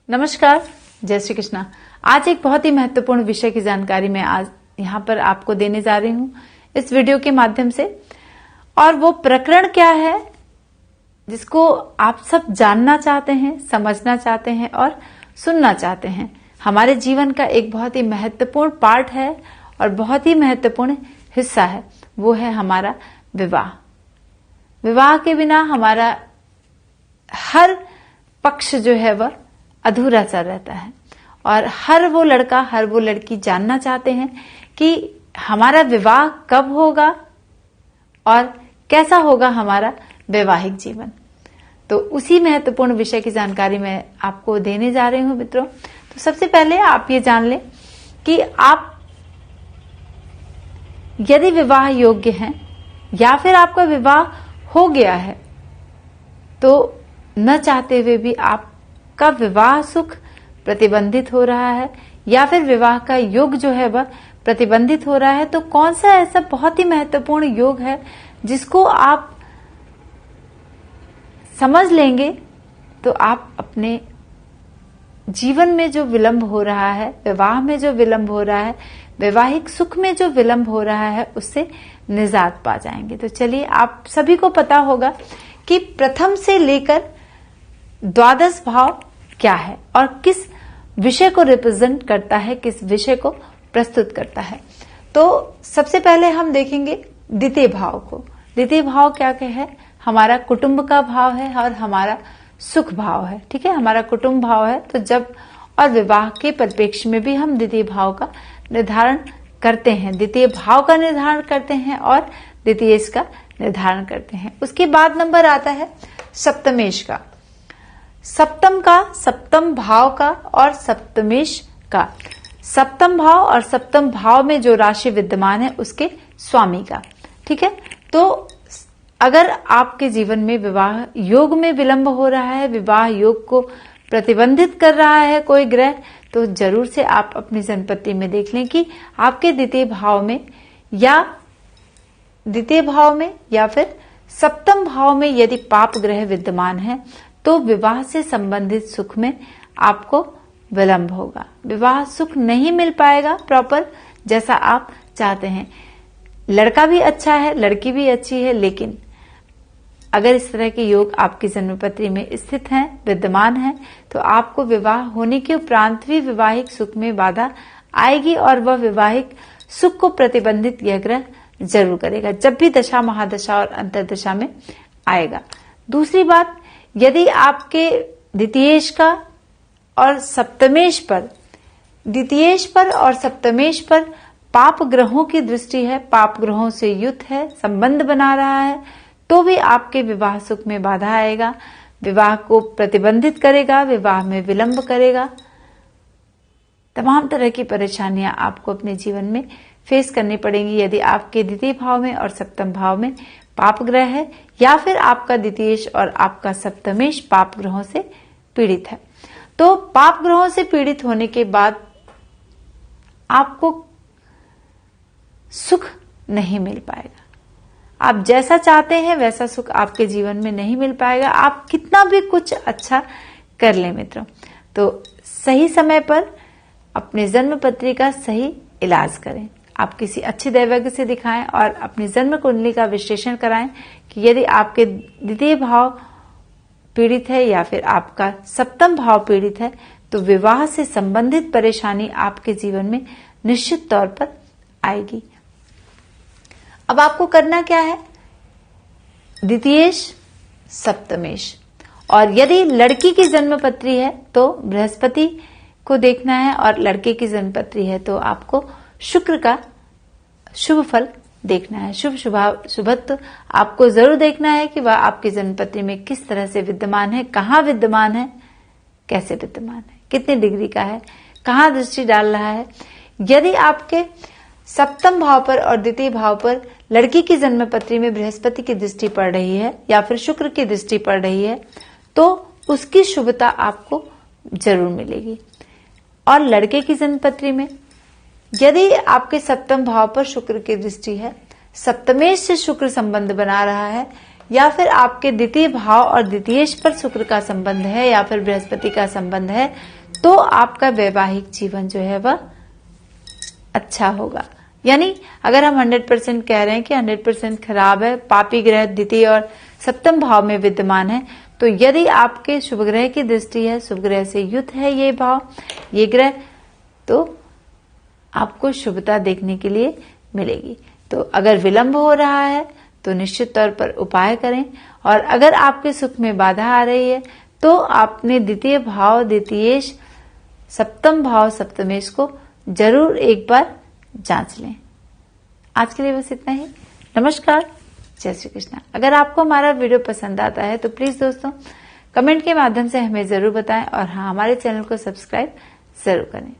नमस्कार, जय श्री कृष्णा। आज एक बहुत ही महत्वपूर्ण विषय की जानकारी मैं आज यहाँ पर आपको देने जा रही हूँ इस वीडियो के माध्यम से। और वो प्रकरण क्या है जिसको आप सब जानना चाहते हैं, समझना चाहते हैं और सुनना चाहते हैं। हमारे जीवन का एक बहुत ही महत्वपूर्ण पार्ट है और बहुत ही महत्वपूर्ण हिस्सा है, वो है हमारा विवाह। विवाह के बिना हमारा हर पक्ष जो है वह अधूरा सा रहता है और हर वो लड़का, हर वो लड़की जानना चाहते हैं कि हमारा विवाह कब होगा और कैसा होगा हमारा वैवाहिक जीवन। तो उसी महत्वपूर्ण विषय की जानकारी मैं आपको देने जा रही हूं मित्रों। तो सबसे पहले आप ये जान लें कि आप यदि विवाह योग्य हैं या फिर आपका विवाह हो गया है तो न चाहते हुए भी आपका विवाह सुख प्रतिबंधित हो रहा है या फिर विवाह का योग जो है वह प्रतिबंधित हो रहा है, तो कौन सा ऐसा बहुत ही महत्वपूर्ण योग है जिसको आप समझ लेंगे तो आप अपने जीवन में जो विलंब हो रहा है, विवाह में जो विलंब हो रहा है, वैवाहिक सुख में जो विलंब हो रहा है, उससे निजात पा जाएंगे। तो चलिए, आप सभी को पता होगा कि प्रथम से लेकर द्वादश भाव क्या है और किस विषय को रिप्रेजेंट करता है, किस विषय को प्रस्तुत करता है। तो सबसे पहले हम देखेंगे द्वितीय भाव को। द्वितीय भाव क्या है? हमारा कुटुंब का भाव है और हमारा सुख भाव है। ठीक है, हमारा कुटुंब भाव है। तो जब और विवाह के परिप्रेक्ष्य में भी हम द्वितीय भाव का निर्धारण करते हैं, द्वितीय भाव का निर्धारण करते हैं और द्वितीयेश का निर्धारण करते हैं। उसके बाद नंबर आता है सप्तमेश का, सप्तम भाव का और सप्तमेश का। सप्तम भाव और सप्तम भाव में जो राशि विद्यमान है उसके स्वामी का। ठीक है, तो अगर आपके जीवन में विवाह योग में विलंब हो रहा है, विवाह योग को प्रतिबंधित कर रहा है कोई ग्रह, तो जरूर से आप अपनी जन्मपत्री में देख लें कि आपके द्वितीय भाव में या फिर सप्तम भाव में यदि पाप ग्रह विद्यमान है तो विवाह से संबंधित सुख में आपको विलंब होगा। विवाह सुख नहीं मिल पाएगा प्रॉपर जैसा आप चाहते हैं। लड़का भी अच्छा है, लड़की भी अच्छी है, लेकिन अगर इस तरह के योग आपकी जन्मपत्री में स्थित हैं, विद्यमान हैं, तो आपको विवाह होने के उपरांत भी वैवाहिक सुख में बाधा आएगी और वह वैवाहिक सुख को प्रतिबंधित यह ग्रह जरूर करेगा जब भी दशा, महादशा और अंतर्दशा में आएगा। दूसरी बात, यदि आपके द्वितीयेश का और सप्तमेश पर, द्वितीयेश पर और सप्तमेश पर पाप ग्रहों की दृष्टि है, पाप ग्रहों से युक्त है, संबंध बना रहा है, तो भी आपके विवाह सुख में बाधा आएगा, विवाह को प्रतिबंधित करेगा, विवाह में विलंब करेगा। तमाम तरह की परेशानियां आपको अपने जीवन में फेस करनी पड़ेंगी यदि आपके द्वितीय भाव में और सप्तम भाव में पाप ग्रह है या फिर आपका द्वितीयेश और आपका सप्तमेश पाप ग्रहों से पीड़ित है। तो पाप ग्रहों से पीड़ित होने के बाद आपको सुख नहीं मिल पाएगा। आप जैसा चाहते हैं वैसा सुख आपके जीवन में नहीं मिल पाएगा, आप कितना भी कुछ अच्छा कर लें मित्रों। तो सही समय पर अपने जन्म पत्री का सही इलाज करें। आप किसी अच्छे दैवज्ञ से दिखाएं और अपनी जन्म कुंडली का विश्लेषण कराएं कि यदि आपके द्वितीय भाव पीड़ित है या फिर आपका सप्तम भाव पीड़ित है तो विवाह से संबंधित परेशानी आपके जीवन में निश्चित तौर पर आएगी। अब आपको करना क्या है? द्वितीयेश, सप्तमेश, और यदि लड़की की जन्मपत्री है तो बृहस्पति को देखना है और लड़के की जन्मपत्री है तो आपको शुक्र का शुभ फल देखना है। शुभत्व आपको जरूर देखना है कि वह आपकी जन्मपत्री में किस तरह से विद्यमान है, कहाँ विद्यमान है, कैसे विद्यमान है, कितने डिग्री का है, कहाँ दृष्टि डाल रहा है। यदि आपके सप्तम भाव पर और द्वितीय भाव पर लड़की की जन्मपत्री में बृहस्पति की दृष्टि पड़ रही है या फिर शुक्र की दृष्टि पड़ रही है तो उसकी शुभता आपको जरूर मिलेगी। और लड़के की जन्मपत्री में यदि आपके सप्तम भाव पर शुक्र की दृष्टि है, सप्तमेश से शुक्र संबंध बना रहा है या फिर आपके द्वितीय भाव और द्वितीयेश पर शुक्र का संबंध है या फिर बृहस्पति का संबंध है, तो आपका वैवाहिक जीवन जो है वह अच्छा होगा। यानी अगर हम 100% कह रहे हैं कि 100% खराब है, पापी ग्रह द्वितीय और सप्तम भाव में विद्यमान है, तो यदि आपके शुभ ग्रह की दृष्टि है, शुभ ग्रह से युक्त है ये भाव, ये ग्रह, तो आपको शुभता देखने के लिए मिलेगी। तो अगर विलंब हो रहा है तो निश्चित तौर पर उपाय करें, और अगर आपके सुख में बाधा आ रही है तो आपने द्वितीय भाव, द्वितीयेश, सप्तम भाव, सप्तमेश को जरूर एक बार जांच लें। आज के लिए बस इतना ही। नमस्कार, जय श्री कृष्ण। अगर आपको हमारा वीडियो पसंद आता है तो प्लीज दोस्तों कमेंट के माध्यम से हमें जरूर बताएं, और हाँ, हमारे चैनल को सब्सक्राइब जरूर करें।